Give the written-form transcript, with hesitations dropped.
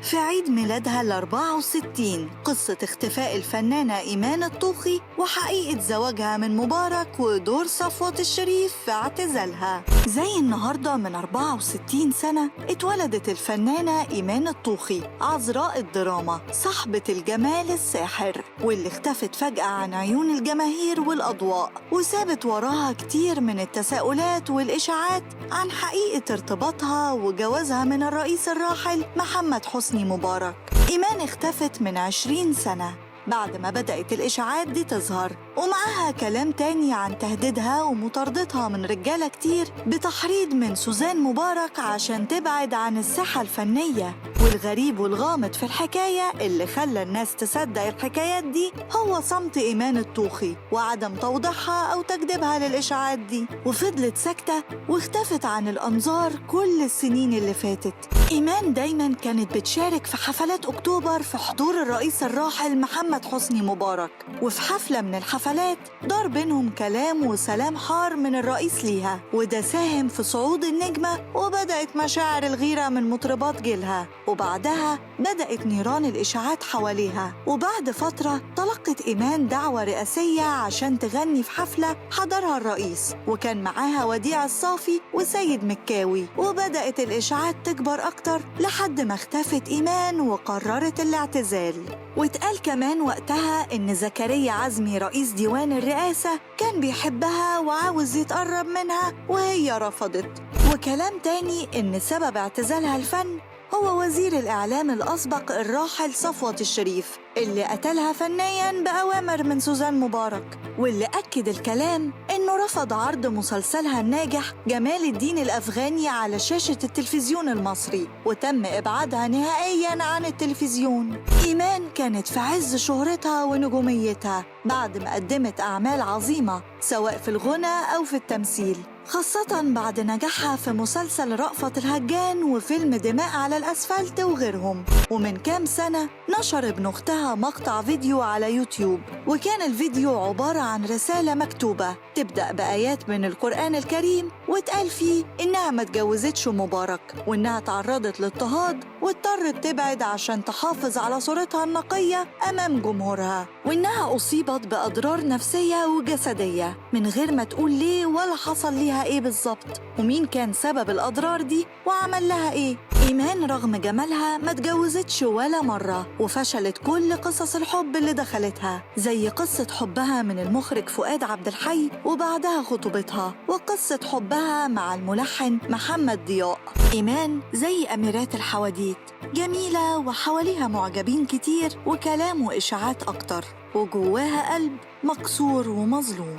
في عيد ميلادها ال64 قصة اختفاء الفنانة إيمان الطوخي وحقيقة زواجها من مبارك ودور صفوت الشريف في اعتزالها. زي النهاردة من 64 سنة اتولدت الفنانة إيمان الطوخي، عذراء الدراما، صاحبة الجمال الساحر، واللي اختفت فجأة عن عيون الجماهير والأضواء، وسابت وراها كتير من التساؤلات والإشاعات عن حقيقة ارتباطها وجوازها من الرئيس الراحل محمد حسني مبارك. إيمان اختفت من 20 سنة بعد ما بدأت الإشاعات دي تظهر، ومعها كلام تاني عن تهديدها ومطاردتها من رجالة كتير بتحريض من سوزان مبارك عشان تبعد عن الساحة الفنية. والغريب والغامض في الحكاية اللي خلى الناس تصدق الحكايات دي هو صمت إيمان الطوخي وعدم توضيحها أو تكذيبها للإشاعات دي، وفضلت ساكتة واختفت عن الأنظار كل السنين اللي فاتت. إيمان دايماً كانت بتشارك في حفلات أكتوبر في حضور الرئيس الراحل محمد حسني مبارك، وفي حفلة من الحفلات دار بينهم كلام وسلام حار من الرئيس ليها، وده ساهم في صعود النجمة وبدأت مشاعر الغيرة من مطربات جيلها، وبعدها بدأت نيران الإشاعات حواليها. وبعد فترة تلقت إيمان دعوة رئاسية عشان تغني في حفلة حضرها الرئيس، وكان معاها وديع الصافي وسيد مكاوي، وبدأت الإشاعات تكبر أكتر لحد ما اختفت إيمان وقررت الاعتزال. واتقال كمان وقتها إن زكريا عزمي رئيس ديوان الرئاسة كان بيحبها وعاوز يتقرب منها وهي رفضت، وكلام تاني إن سبب اعتزالها الفن هو وزير الإعلام الأسبق الراحل صفوت الشريف اللي قتلها فنياً بأوامر من سوزان مبارك، واللي أكد الكلام إنه رفض عرض مسلسلها الناجح جمال الدين الأفغاني على شاشة التلفزيون المصري، وتم إبعادها نهائياً عن التلفزيون. إيمان كانت في عز شهرتها ونجوميتها بعد ما قدمت أعمال عظيمة سواء في الغنى أو في التمثيل، خاصة بعد نجاحها في مسلسل رأفت الهجان وفيلم دماء على الأسفلت وغيرهم. ومن كام سنة نشر ابن أختها مقطع فيديو على يوتيوب، وكان الفيديو عبارة عن رسالة مكتوبة تبدأ بآيات من القرآن الكريم، واتقال فيه إنها ما اتجوزتش مبارك، وإنها تعرضت لاضطهاد واضطرت تبعد عشان تحافظ على صورتها النقية أمام جمهورها، وإنها أصيبت بأضرار نفسية وجسدية من غير ما تقول ليه ولا حصل ليها إيه بالظبط ومين كان سبب الأضرار دي وعمل لها إيه. إيمان رغم جمالها ما اتجوزتش ولا مرة، وفشلت كل قصص الحب اللي دخلتها، زي قصة حبها من المخرج فؤاد عبد الحي وبعدها خطوبتها، وقصة حبها مع الملحن محمد ضياء. إيمان زي أميرات الحواديت، جميلة وحواليها معجبين كتير وكلام وإشاعات أكتر، وجواها قلب مكسور ومظلوم.